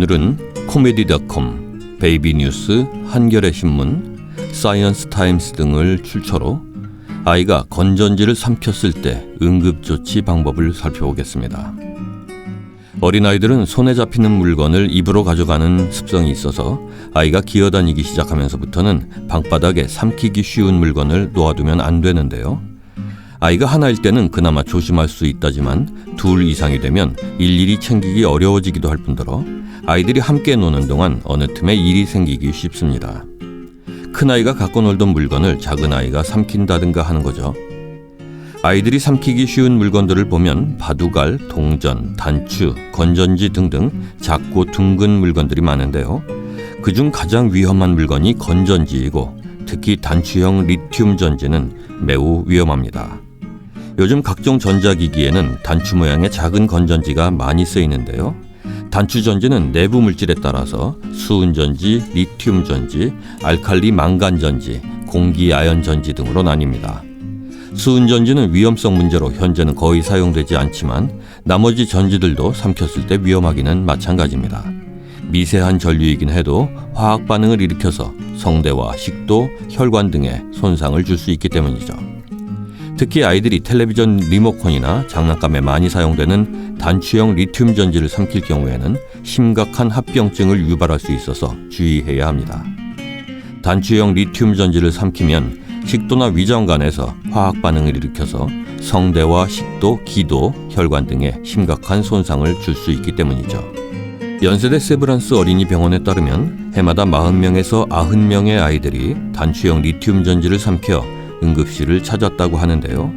오늘은 코미디닷컴, 베이비뉴스, 한겨레신문, 사이언스타임스 등을 출처로 아이가 건전지를 삼켰을 때 응급조치 방법을 살펴보겠습니다. 어린아이들은 손에 잡히는 물건을 입으로 가져가는 습성이 있어서 아이가 기어다니기 시작하면서부터는 방바닥에 삼키기 쉬운 물건을 놓아두면 안 되는데요. 아이가 하나일 때는 그나마 조심할 수 있다지만 둘 이상이 되면 일일이 챙기기 어려워지기도 할 뿐더러 아이들이 함께 노는 동안 어느 틈에 일이 생기기 쉽습니다. 큰아이가 갖고 놀던 물건을 작은아이가 삼킨다든가 하는 거죠. 아이들이 삼키기 쉬운 물건들을 보면 바둑알, 동전, 단추, 건전지 등등 작고 둥근 물건들이 많은데요. 그중 가장 위험한 물건이 건전지이고 특히 단추형 리튬 전지는 매우 위험합니다. 요즘 각종 전자기기에는 단추 모양의 작은 건전지가 많이 쓰이는데요. 단추 전지는 내부 물질에 따라서 수은 전지, 리튬 전지, 알칼리 망간 전지, 공기 아연 전지 등으로 나뉩니다. 수은 전지는 위험성 문제로 현재는 거의 사용되지 않지만 나머지 전지들도 삼켰을 때 위험하기는 마찬가지입니다. 미세한 전류이긴 해도 화학 반응을 일으켜서 성대와 식도, 혈관 등에 손상을 줄 수 있기 때문이죠. 특히 아이들이 텔레비전 리모컨이나 장난감에 많이 사용되는 단추형 리튬 전지를 삼킬 경우에는 심각한 합병증을 유발할 수 있어서 주의해야 합니다. 단추형 리튬 전지를 삼키면 식도나 위장관에서 화학 반응을 일으켜서 성대와 식도, 기도, 혈관 등에 심각한 손상을 줄 수 있기 때문이죠. 연세대 세브란스 어린이병원에 따르면 해마다 40명에서 90명의 아이들이 단추형 리튬 전지를 삼켜 응급실을 찾았다고 하는데요.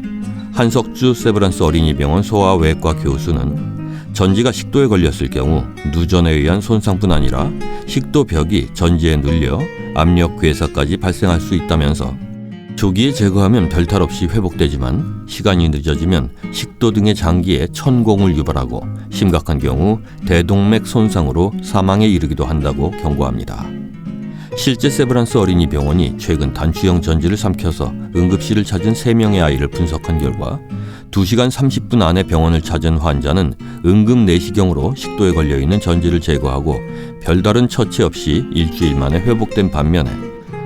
한석주 세브란스 어린이병원 소아외과 교수는 전지가 식도에 걸렸을 경우 누전에 의한 손상뿐 아니라 식도 벽이 전지에 눌려 압력 괴사까지 발생할 수 있다면서 조기에 제거하면 별탈 없이 회복되지만 시간이 늦어지면 식도 등의 장기에 천공을 유발하고 심각한 경우 대동맥 손상으로 사망에 이르기도 한다고 경고합니다. 실제 세브란스 어린이병원이 최근 단추형 전지를 삼켜서 응급실을 찾은 3명의 아이를 분석한 결과 2시간 30분 안에 병원을 찾은 환자는 응급 내시경으로 식도에 걸려있는 전지를 제거하고 별다른 처치 없이 일주일 만에 회복된 반면에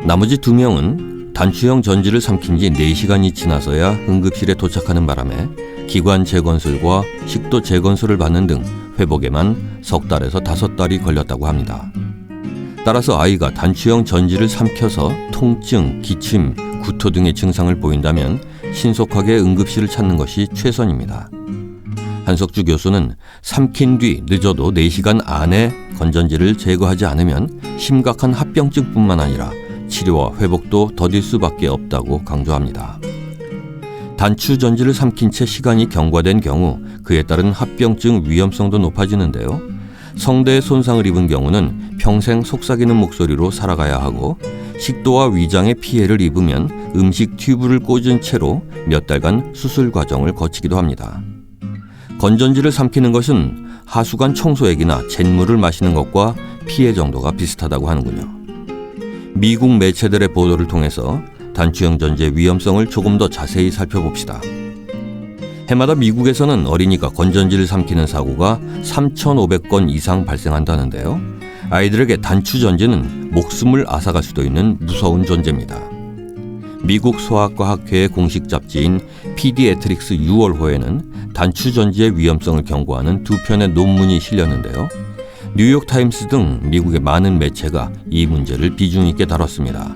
나머지 2명은 단추형 전지를 삼킨 지 4시간이 지나서야 응급실에 도착하는 바람에 기관 재건술과 식도 재건술을 받는 등 회복에만 석 달에서 5달이 걸렸다고 합니다. 따라서 아이가 단추형 전지를 삼켜서 통증, 기침, 구토 등의 증상을 보인다면 신속하게 응급실을 찾는 것이 최선입니다. 한석주 교수는 삼킨 뒤 늦어도 4시간 안에 건전지를 제거하지 않으면 심각한 합병증뿐만 아니라 치료와 회복도 더딜 수밖에 없다고 강조합니다. 단추 전지를 삼킨 채 시간이 경과된 경우 그에 따른 합병증 위험성도 높아지는데요. 성대에 손상을 입은 경우는 평생 속삭이는 목소리로 살아가야 하고 식도와 위장에 피해를 입으면 음식 튜브를 꽂은 채로 몇 달간 수술 과정을 거치기도 합니다. 건전지를 삼키는 것은 하수관 청소액이나 잿물을 마시는 것과 피해 정도가 비슷하다고 하는군요. 미국 매체들의 보도를 통해서 단추형 전지의 위험성을 조금 더 자세히 살펴봅시다. 해마다 미국에서는 어린이가 건전지를 삼키는 사고가 3,500건 이상 발생한다는데요. 아이들에게 단추 전지는 목숨을 앗아갈 수도 있는 무서운 존재입니다. 미국 소아과학회의 공식 잡지인 피디애트릭스 6월호에는 단추 전지의 위험성을 경고하는 2편의 논문이 실렸는데요. 뉴욕타임스 등 미국의 많은 매체가 이 문제를 비중 있게 다뤘습니다.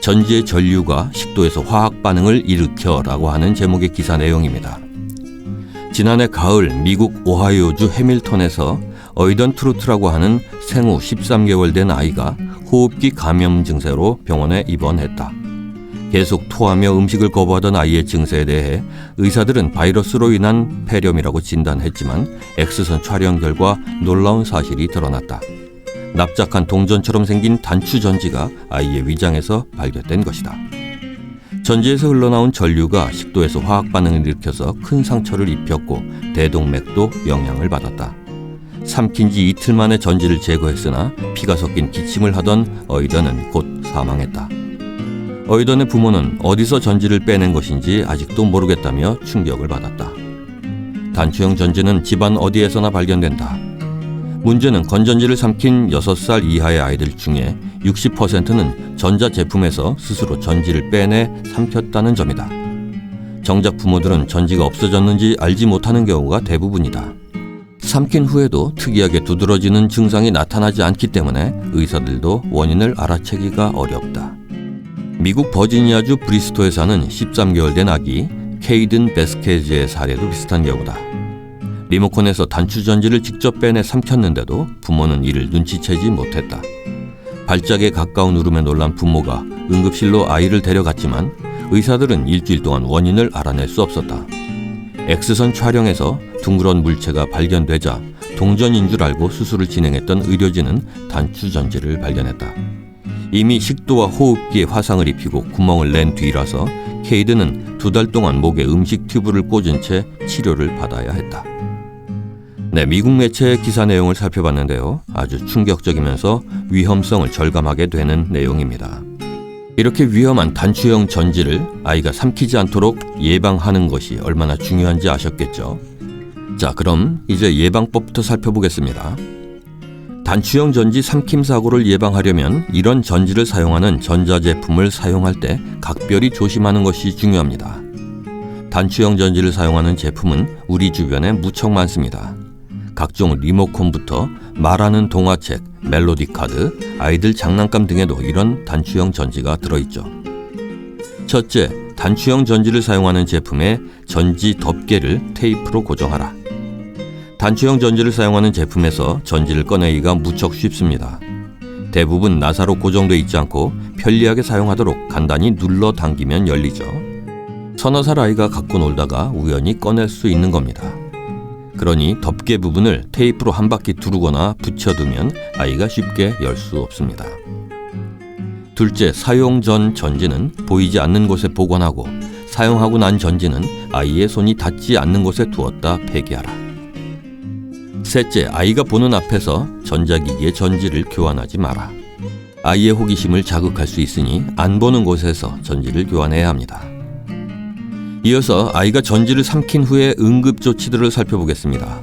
전지의 전류가 식도에서 화학 반응을 일으켜라고 하는 제목의 기사 내용입니다. 지난해 가을 미국 오하이오주 해밀턴에서 어이던 트루트라고 하는 생후 13개월 된 아이가 호흡기 감염 증세로 병원에 입원했다. 계속 토하며 음식을 거부하던 아이의 증세에 대해 의사들은 바이러스로 인한 폐렴이라고 진단했지만 X선 촬영 결과 놀라운 사실이 드러났다. 납작한 동전처럼 생긴 단추 전지가 아이의 위장에서 발견된 것이다. 전지에서 흘러나온 전류가 식도에서 화학 반응을 일으켜서 큰 상처를 입혔고 대동맥도 영향을 받았다. 삼킨 지 이틀 만에 전지를 제거했으나 피가 섞인 기침을 하던 어이던은 곧 사망했다. 어이던의 부모는 어디서 전지를 빼낸 것인지 아직도 모르겠다며 충격을 받았다. 단추형 전지는 집안 어디에서나 발견된다. 문제는 건전지를 삼킨 6살 이하의 아이들 중에 60%는 전자제품에서 스스로 전지를 빼내 삼켰다는 점이다. 정작 부모들은 전지가 없어졌는지 알지 못하는 경우가 대부분이다. 삼킨 후에도 특이하게 두드러지는 증상이 나타나지 않기 때문에 의사들도 원인을 알아채기가 어렵다. 미국 버지니아주 브리스토에 사는 13개월 된 아기 케이든 베스케즈의 사례도 비슷한 경우다. 리모컨에서 단추전지를 직접 빼내 삼켰는데도 부모는 이를 눈치채지 못했다. 발작에 가까운 울음에 놀란 부모가 응급실로 아이를 데려갔지만 의사들은 일주일 동안 원인을 알아낼 수 없었다. X선 촬영에서 둥그런 물체가 발견되자 동전인 줄 알고 수술을 진행했던 의료진은 단추전지를 발견했다. 이미 식도와 호흡기에 화상을 입히고 구멍을 낸 뒤라서 케이드는 2달 동안 목에 음식 튜브를 꽂은 채 치료를 받아야 했다. 네, 미국 매체의 기사 내용을 살펴봤는데요. 아주 충격적이면서 위험성을 절감하게 되는 내용입니다. 이렇게 위험한 단추형 전지를 아이가 삼키지 않도록 예방하는 것이 얼마나 중요한지 아셨겠죠? 자, 그럼 이제 예방법부터 살펴보겠습니다. 단추형 전지 삼킴 사고를 예방하려면 이런 전지를 사용하는 전자제품을 사용할 때 각별히 조심하는 것이 중요합니다. 단추형 전지를 사용하는 제품은 우리 주변에 무척 많습니다. 각종 리모컨부터 말하는 동화책, 멜로디 카드, 아이들 장난감 등에도 이런 단추형 전지가 들어있죠. 첫째, 단추형 전지를 사용하는 제품의 전지 덮개를 테이프로 고정하라. 단추형 전지를 사용하는 제품에서 전지를 꺼내기가 무척 쉽습니다. 대부분 나사로 고정돼 있지 않고 편리하게 사용하도록 간단히 눌러 당기면 열리죠. 서너 살 아이가 갖고 놀다가 우연히 꺼낼 수 있는 겁니다. 그러니 덮개 부분을 테이프로 한 바퀴 두르거나 붙여두면 아이가 쉽게 열 수 없습니다. 둘째, 사용 전 전지는 보이지 않는 곳에 보관하고 사용하고 난 전지는 아이의 손이 닿지 않는 곳에 두었다 폐기하라. 셋째, 아이가 보는 앞에서 전자기기의 전지를 교환하지 마라. 아이의 호기심을 자극할 수 있으니 안 보는 곳에서 전지를 교환해야 합니다. 이어서 아이가 전지를 삼킨 후에 응급조치들을 살펴보겠습니다.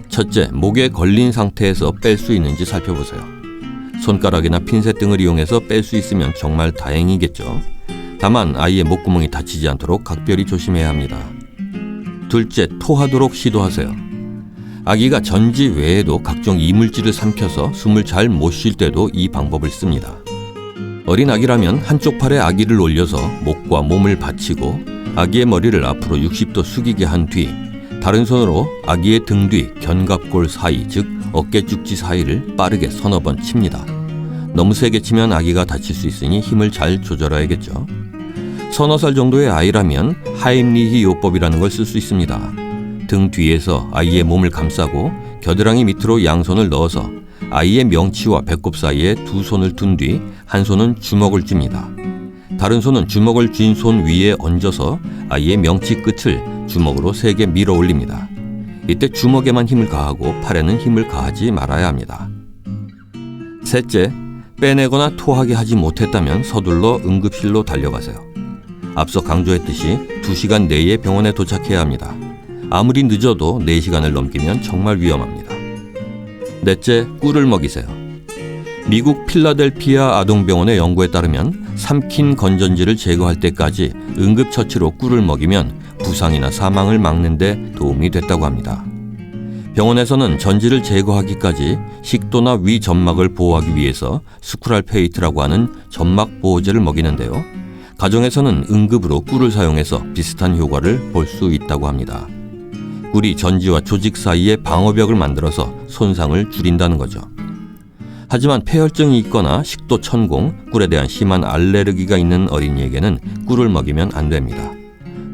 첫째, 목에 걸린 상태에서 뺄 수 있는지 살펴보세요. 손가락이나 핀셋 등을 이용해서 뺄 수 있으면 정말 다행이겠죠. 다만 아이의 목구멍이 다치지 않도록 각별히 조심해야 합니다. 둘째, 토하도록 시도하세요. 아기가 전지 외에도 각종 이물질을 삼켜서 숨을 잘 못 쉴 때도 이 방법을 씁니다. 어린 아기라면 한쪽 팔에 아기를 올려서 목과 몸을 받치고 아기의 머리를 앞으로 60도 숙이게 한 뒤 다른 손으로 아기의 등 뒤 견갑골 사이, 즉 어깨 쭉지 사이를 빠르게 서너 번 칩니다. 너무 세게 치면 아기가 다칠 수 있으니 힘을 잘 조절해야겠죠. 서너 살 정도의 아이라면 하임리히 요법이라는 걸 쓸 수 있습니다. 등 뒤에서 아이의 몸을 감싸고 겨드랑이 밑으로 양손을 넣어서 아이의 명치와 배꼽 사이에 두 손을 둔 뒤 한 손은 주먹을 쥡니다. 다른 손은 주먹을 쥔 손 위에 얹어서 아이의 명치 끝을 주먹으로 세게 밀어 올립니다. 이때 주먹에만 힘을 가하고 팔에는 힘을 가하지 말아야 합니다. 셋째, 빼내거나 토하게 하지 못했다면 서둘러 응급실로 달려가세요. 앞서 강조했듯이 2시간 내에 병원에 도착해야 합니다. 아무리 늦어도 4시간을 넘기면 정말 위험합니다. 넷째, 꿀을 먹이세요. 미국 필라델피아 아동병원의 연구에 따르면 삼킨 건전지를 제거할 때까지 응급처치로 꿀을 먹이면 부상이나 사망을 막는 데 도움이 됐다고 합니다. 병원에서는 전지를 제거하기까지 식도나 위 점막을 보호하기 위해서 스쿠랄페이트라고 하는 점막 보호제를 먹이는데요. 가정에서는 응급으로 꿀을 사용해서 비슷한 효과를 볼 수 있다고 합니다. 꿀이 전지와 조직 사이에 방어벽을 만들어서 손상을 줄인다는 거죠. 하지만 폐혈증이 있거나 식도 천공, 꿀에 대한 심한 알레르기가 있는 어린이에게는 꿀을 먹이면 안 됩니다.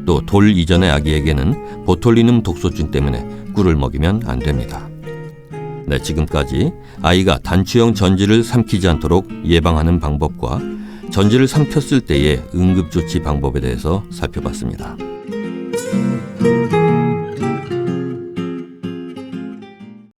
또 돌 이전의 아기에게는 보톨리눔 독소증 때문에 꿀을 먹이면 안 됩니다. 네, 지금까지 아이가 단추형 전지를 삼키지 않도록 예방하는 방법과 전지를 삼켰을 때의 응급조치 방법에 대해서 살펴봤습니다.